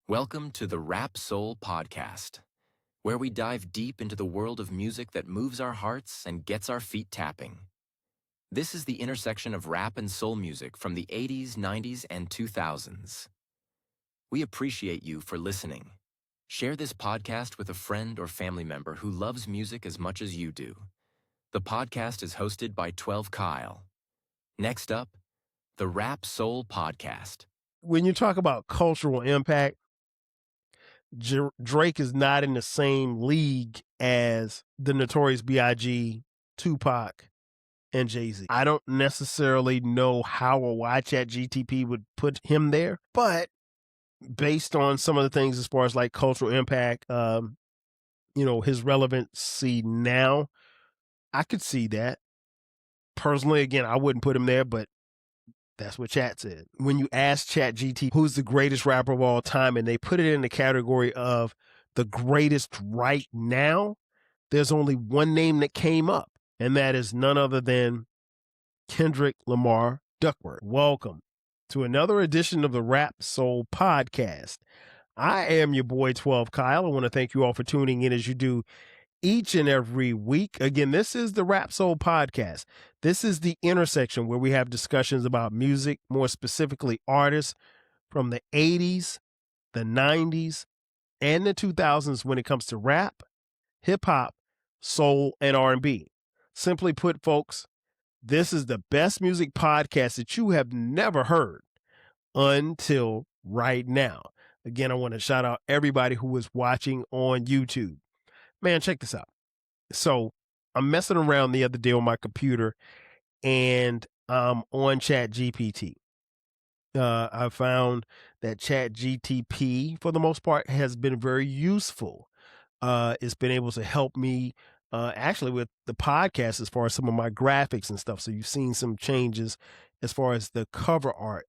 Welcome to the Rap Soul Podcast, where we dive deep into the world of music that moves our hearts and gets our feet tapping. This is the intersection of rap and soul music from the 80s, 90s, and 2000s. We appreciate you for listening. Share this podcast with a friend or family member who loves music as much as you do. The podcast is hosted by 12 Kyle. Next up, the Rap Soul Podcast. When you talk about cultural impact, Drake is not in the same league as the Notorious B.I.G, Tupac, and Jay-Z. I don't necessarily know how or why ChatGPT would put him there, but based on some of the things as far as like cultural impact, his relevancy now, I could see that. Personally, again, I wouldn't put him there, but that's what Chat said. When you ask ChatGPT who's the greatest rapper of all time, and they put it in the category of the greatest right now, there's only one name that came up, and that is none other than Kendrick Lamar Duckworth. Welcome to another edition of the Rap Soul Podcast. I am your boy 12 Kyle. I want to thank you all for tuning in as you do each and every week. Again, this is the Rap Soul Podcast. This is the intersection where we have discussions about music, more specifically artists from the 80s, the 90s, and the 2000s when it comes to rap, hip hop, soul, and R&B. Simply put, folks, this is the best music podcast that you have never heard until right now. Again, I want to shout out everybody who is watching on YouTube. Man, check this out. So I'm messing around the other day on my computer and on ChatGPT. I found that ChatGPT, for the most part, has been very useful. It's been able to help me actually with the podcast as far as some of my graphics and stuff. So you've seen some changes as far as the cover art.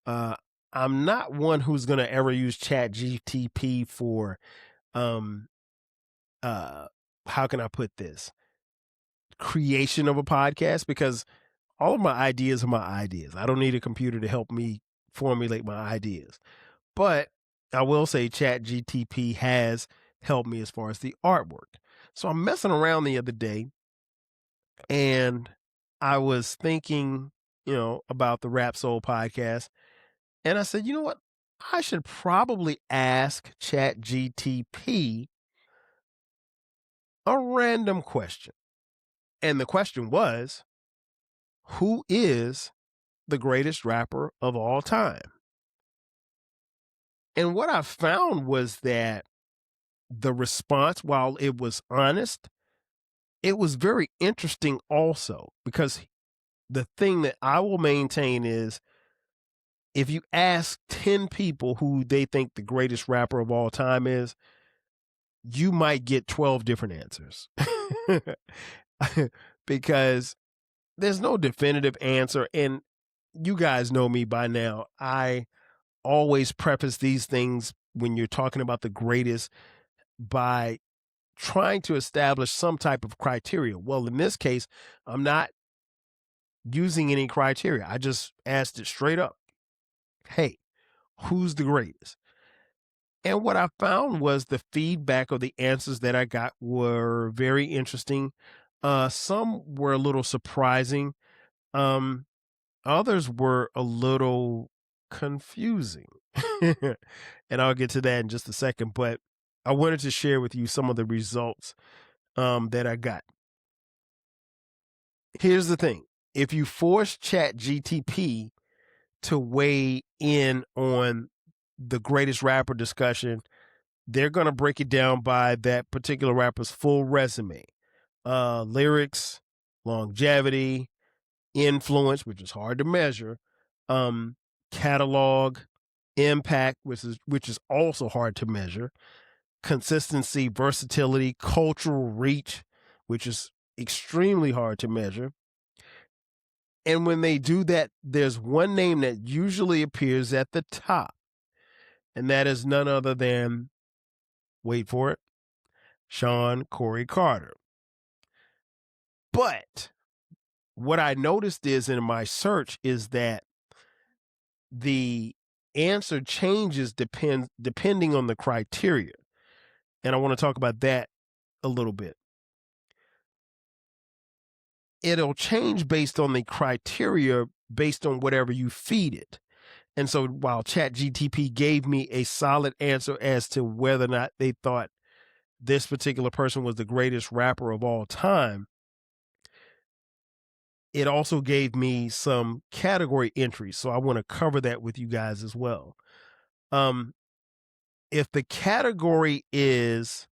I'm not one who's going to ever use ChatGPT for how can I put this? Creation of a podcast, because all of my ideas are my ideas. I don't need a computer to help me formulate my ideas. But I will say ChatGPT has helped me as far as the artwork. So I'm messing around the other day and I was thinking, about the Rap Soul podcast. And I said, you know what? I should probably ask ChatGPT a random question. And the question was, who is the greatest rapper of all time? And what I found was that the response, while it was honest, it was very interesting also, because the thing that I will maintain is if you ask 10 people who they think the greatest rapper of all time is, you might get 12 different answers. Because there's no definitive answer. And you guys know me by now. I always preface these things when you're talking about the greatest by trying to establish some type of criteria. Well, in this case, I'm not using any criteria. I just asked it straight up. Hey, who's the greatest? And what I found was the feedback or the answers that I got were very interesting. Some were a little surprising. Others were a little confusing. And I'll get to that in just a second. But I wanted to share with you some of the results that I got. Here's the thing. If you force ChatGPT to weigh in on the greatest rapper discussion, they're going to break it down by that particular rapper's full resume, lyrics, longevity, influence, which is hard to measure, catalog, impact, which is also hard to measure, consistency, versatility, cultural reach, which is extremely hard to measure. And when they do that, there's one name that usually appears at the top, and that is none other than, wait for it, Sean Corey Carter. But what I noticed is in my search is that the answer changes depending on the criteria. And I want to talk about that a little bit. It'll change based on the criteria, based on whatever you feed it. And so while ChatGPT gave me a solid answer as to whether or not they thought this particular person was the greatest rapper of all time, it also gave me some category entries. So I want to cover that with you guys as well. If the category is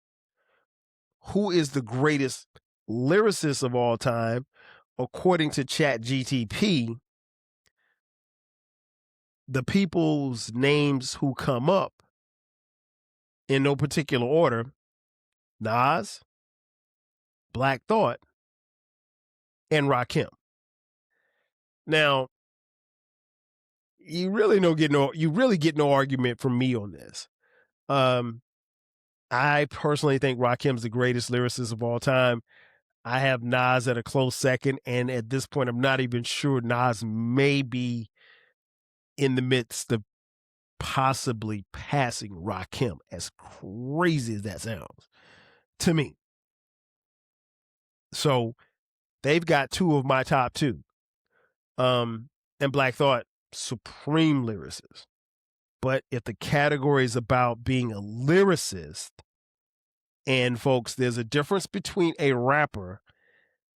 who is the greatest lyricist of all time, according to ChatGPT, the people's names who come up in no particular order: Nas, Black Thought, and Rakim. Now, you really get no argument from me on this. I personally think Rakim's the greatest lyricist of all time. I have Nas at a close second, and at this point, I'm not even sure Nas may be in the midst of possibly passing Rakim, as crazy as that sounds to me. So they've got two of my top two. And Black Thought, supreme lyricist. But if the category is about being a lyricist, and folks, there's a difference between a rapper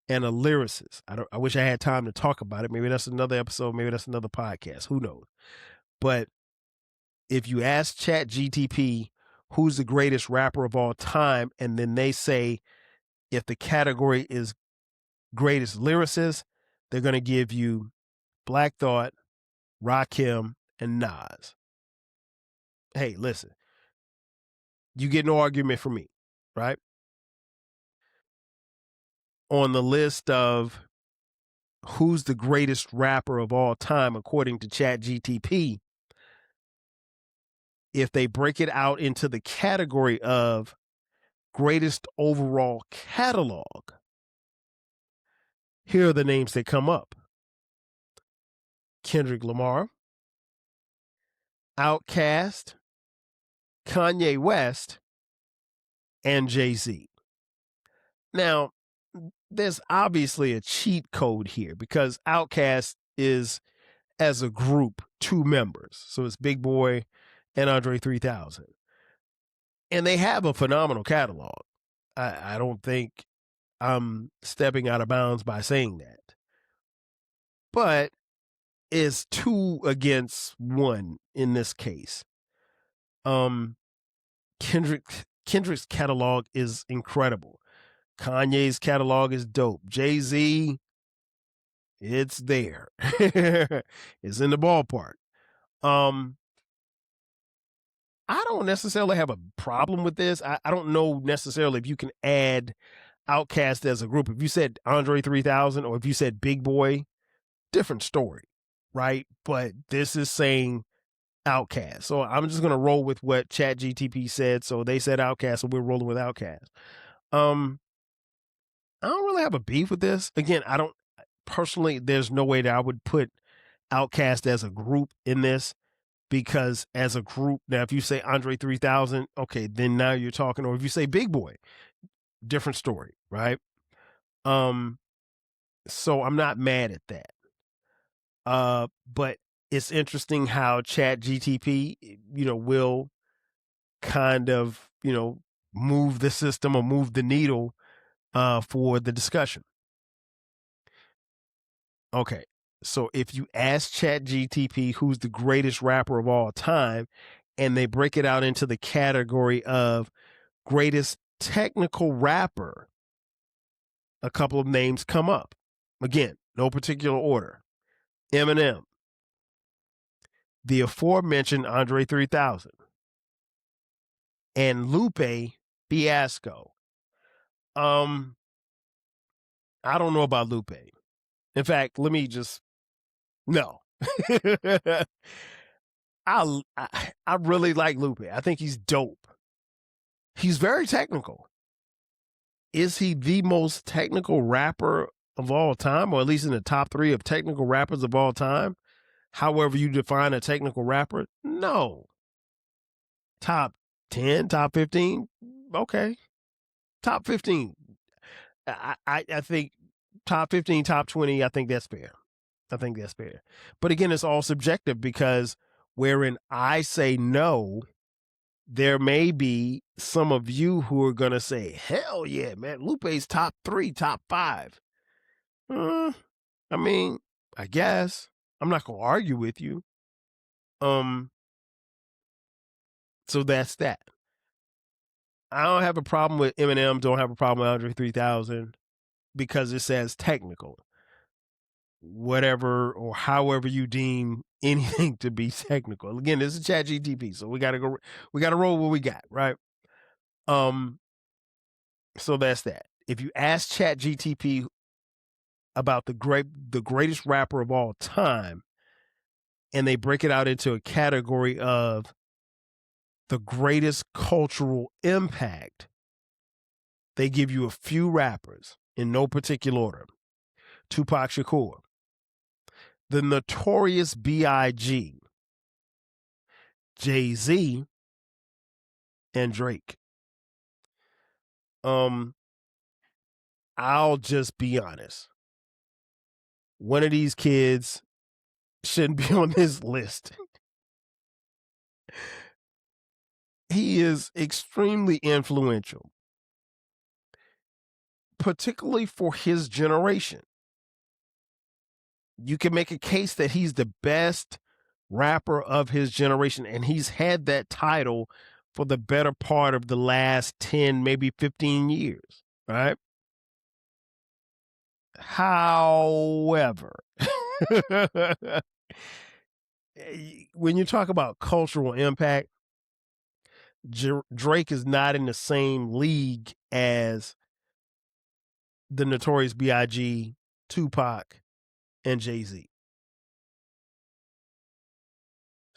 and a lyricist. I wish I had time to talk about it. Maybe that's another episode. Maybe that's another podcast. Who knows? But if you ask ChatGPT who's the greatest rapper of all time, and then they say if the category is greatest lyricist, they're going to give you Black Thought, Rakim, and Nas. Hey, listen, you get no argument from me, right? On the list of who's the greatest rapper of all time, according to ChatGPT, if they break it out into the category of greatest overall catalog, here are the names that come up: Kendrick Lamar, Outkast, Kanye West, and Jay-Z. Now, there's obviously a cheat code here because Outkast is, as a group, two members. So it's Big Boy and Andre 3000. And they have a phenomenal catalog. I don't think I'm stepping out of bounds by saying that. But it's 2 against 1 in this case. Kendrick's catalog is incredible. Kanye's catalog is dope. Jay-Z, it's there. It's in the ballpark. I don't necessarily have a problem with this. I don't know necessarily if you can add Outkast as a group. If you said Andre 3000 or if you said Big Boy, different story, right? But this is saying Outkast. So I'm just going to roll with what ChatGPT said. So they said Outkast, so we're rolling with Outkast. I don't really have a beef with this. Again, I don't personally, there's no way that I would put Outkast as a group in this, because as a group, now if you say Andre 3000, okay, then now you're talking, or if you say Big Boy, different story, right? So I'm not mad at that. But it's interesting how ChatGPT, will kind of, move the system or move the needle for the discussion. Okay, so if you ask ChatGPT who's the greatest rapper of all time, and they break it out into the category of greatest technical rapper, a couple of names come up. Again, no particular order: Eminem, the aforementioned Andre 3000, and Lupe Fiasco. I don't know about Lupe. In fact, let me just no. I really like Lupe. I think he's dope. He's very technical. Is he the most technical rapper of all time, or at least in the top 3 of technical rappers of all time? however you define a technical rapper, no. Top 10, top 15, okay. Top 15. I think top 15, top 20, I think that's fair. But again, it's all subjective because wherein I say no, there may be some of you who are going to say, hell yeah, man, Lupe's top 3, top 5. I mean, I guess I'm not going to argue with you. So that's that. I don't have a problem with Eminem, don't have a problem with Andre 3000 because it says technical. Whatever or however you deem anything to be technical. Again, this is ChatGPT, so we gotta roll what we got, right? So that's that. If you ask ChatGPT about the greatest rapper of all time, and they break it out into a category of the greatest cultural impact, they give you a few rappers in no particular order. Tupac Shakur, the notorious B.I.G, Jay-Z, and Drake. I'll just be honest. One of these kids shouldn't be on this list. He is extremely influential, particularly for his generation. You can make a case that he's the best rapper of his generation, and he's had that title for the better part of the last 10, maybe 15 years, right? However, when you talk about cultural impact, Drake is not in the same league as the notorious B.I.G, Tupac, and Jay-Z.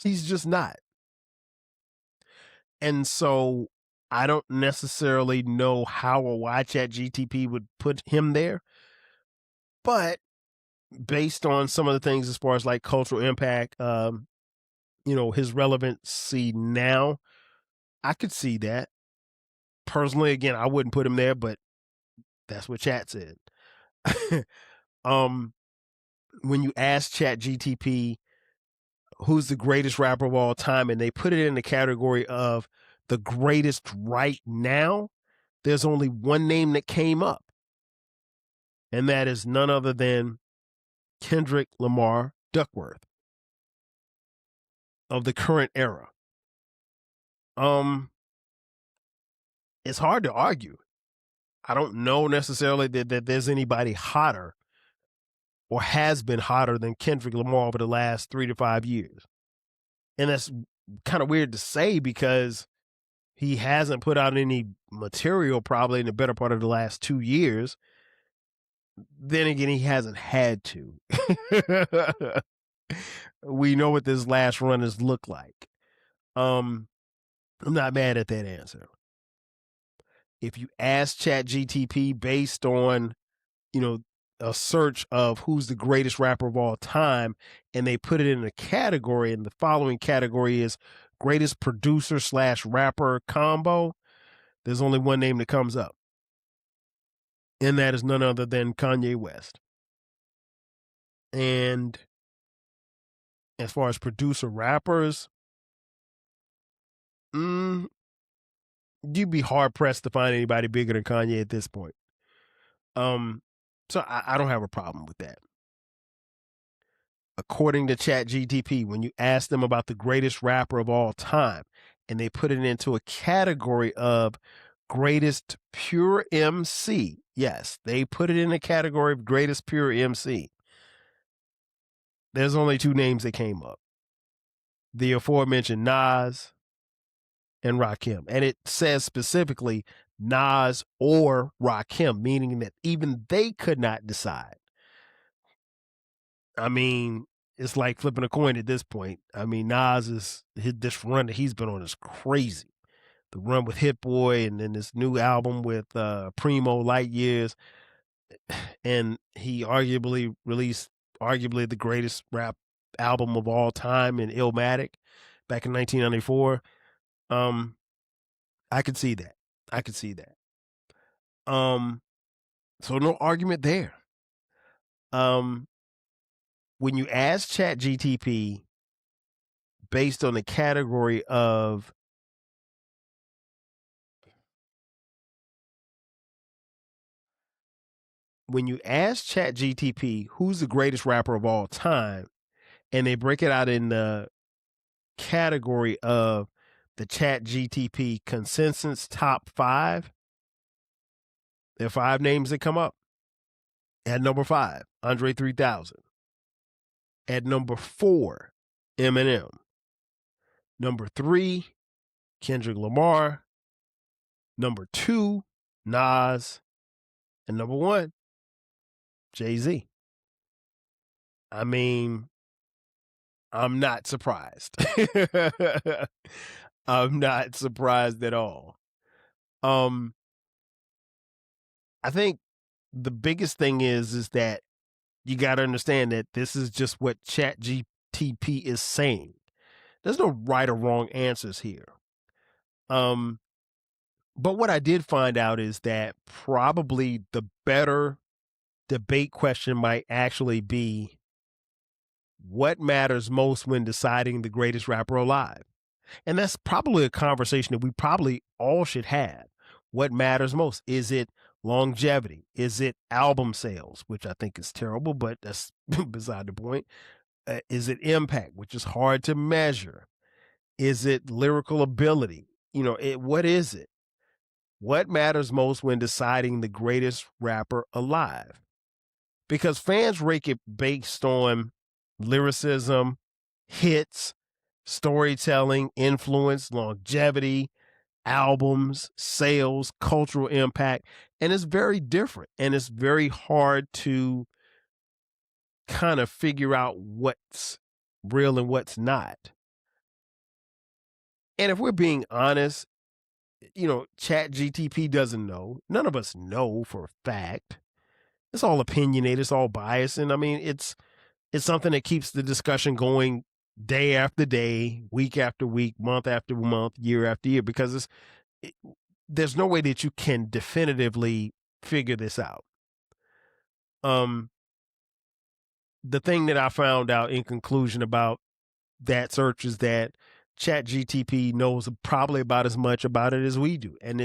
He's just not. And so I don't necessarily know how or why ChatGPT would put him there. But based on some of the things as far as like cultural impact, his relevancy now, I could see that. Personally, again, I wouldn't put him there, but that's what Chat said. When you ask ChatGPT who's the greatest rapper of all time, and they put it in the category of the greatest right now, there's only one name that came up, and that is none other than Kendrick Lamar Duckworth of the current era. It's hard to argue. I don't know necessarily that there's anybody hotter or has been hotter than Kendrick Lamar over the last 3 to 5 years. And that's kind of weird to say because he hasn't put out any material probably in the better part of the last 2 years. Then again, he hasn't had to. We know what this last run has looked like. I'm not mad at that answer. If you ask ChatGPT based on, a search of who's the greatest rapper of all time, and they put it in a category, and the following category is greatest producer / rapper combo, there's only one name that comes up. And that is none other than Kanye West. And as far as producer rappers, you'd be hard pressed to find anybody bigger than Kanye at this point. So I don't have a problem with that. According to ChatGPT, when you ask them about the greatest rapper of all time, and they put it into a category of greatest pure MC, yes, they put it in a category of greatest pure MC. There's only 2 names that came up. The aforementioned Nas and Rakim. And it says specifically Nas or Rakim, meaning that even they could not decide. I mean, it's like flipping a coin at this point. I mean, this run that he's been on is crazy. The run with Hit Boy and then this new album with Primo Light Years. And he arguably released the greatest rap album of all time in Illmatic back in 1994. I could see that. I could see that. So no argument there. When you ask ChatGPT based on the category of when you ask ChatGPT who's the greatest rapper of all time, and they break it out in the category of the ChatGPT consensus top 5, there are 5 names that come up. At number 5, Andre 3000. At number 4, Eminem. Number 3, Kendrick Lamar. Number 2, Nas. And number 1, Jay-Z. I mean, I'm not surprised. I'm not surprised at all. I think the biggest thing is that you got to understand that this is just what ChatGPT is saying. There's no right or wrong answers here. But what I did find out is that probably the better debate question might actually be, what matters most when deciding the greatest rapper alive? And that's probably a conversation that we probably all should have. What matters most? Is it longevity? Is it album sales, which I think is terrible, but that's beside the point? Is it impact, which is hard to measure? Is it lyrical ability? What is it? What matters most when deciding the greatest rapper alive? Because fans rank it based on lyricism, hits, storytelling, influence, longevity, albums, sales, cultural impact, and it's very different. And it's very hard to kind of figure out what's real and what's not. And if we're being honest, ChatGPT doesn't know. None of us know for a fact. It's all opinionated. It's all biased. And I mean, it's something that keeps the discussion going day after day, week after week, month after month, year after year, because there's no way that you can definitively figure this out. The thing that I found out in conclusion about that search is that ChatGPT knows probably about as much about it as we do. And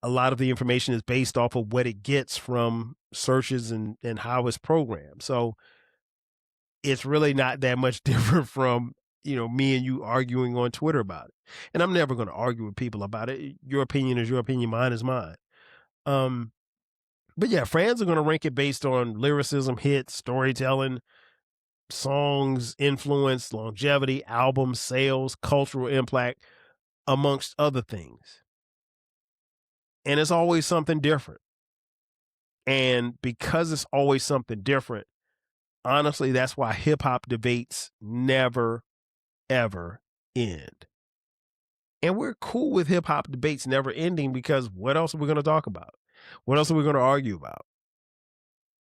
a lot of the information is based off of what it gets from searches and how it's programmed. So it's really not that much different from, me and you arguing on Twitter about it. And I'm never going to argue with people about it. Your opinion is your opinion. Mine is mine. But yeah, fans are going to rank it based on lyricism, hits, storytelling, songs, influence, longevity, albums, sales, cultural impact, amongst other things. And it's always something different. And because it's always something different, honestly, that's why hip hop debates never, ever end. And we're cool with hip hop debates never ending, because what else are we going to talk about? What else are we going to argue about?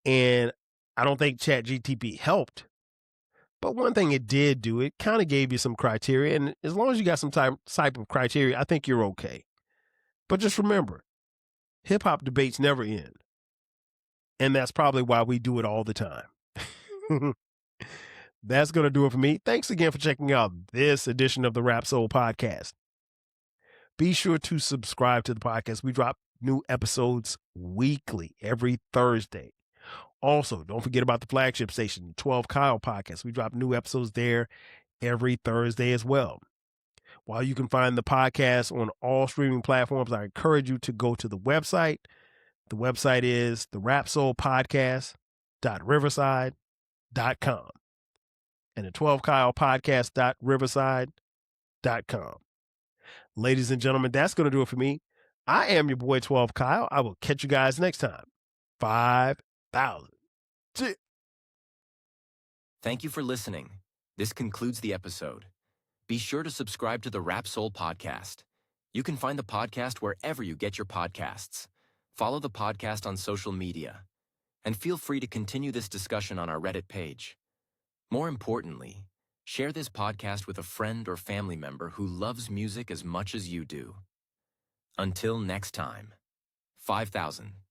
And I don't think ChatGPT helped. But one thing it did do, it kind of gave you some criteria. And as long as you got some type of criteria, I think you're okay. But just remember, hip hop debates never end. And that's probably why we do it all the time. That's going to do it for me. Thanks again for checking out this edition of the Rap Soul Podcast. Be sure to subscribe to the podcast. We drop new episodes weekly, every Thursday. Also, don't forget about the flagship station, 12 Kyle Podcast. We drop new episodes there every Thursday as well. While you can find the podcast on all streaming platforms, I encourage you to go to the website. The website is the rapsoulpodcast.riverside.com and the 12kylepodcast.riverside.com. Ladies and gentlemen, that's going to do it for me. I am your boy 12 Kyle. I will catch you guys next time. 5,000. Thank you for listening. This concludes the episode. Be sure to subscribe to the Rap Soul Podcast. You can find the podcast wherever you get your podcasts. Follow the podcast on social media. And feel free to continue this discussion on our Reddit page. More importantly, share this podcast with a friend or family member who loves music as much as you do. Until next time, 5,000.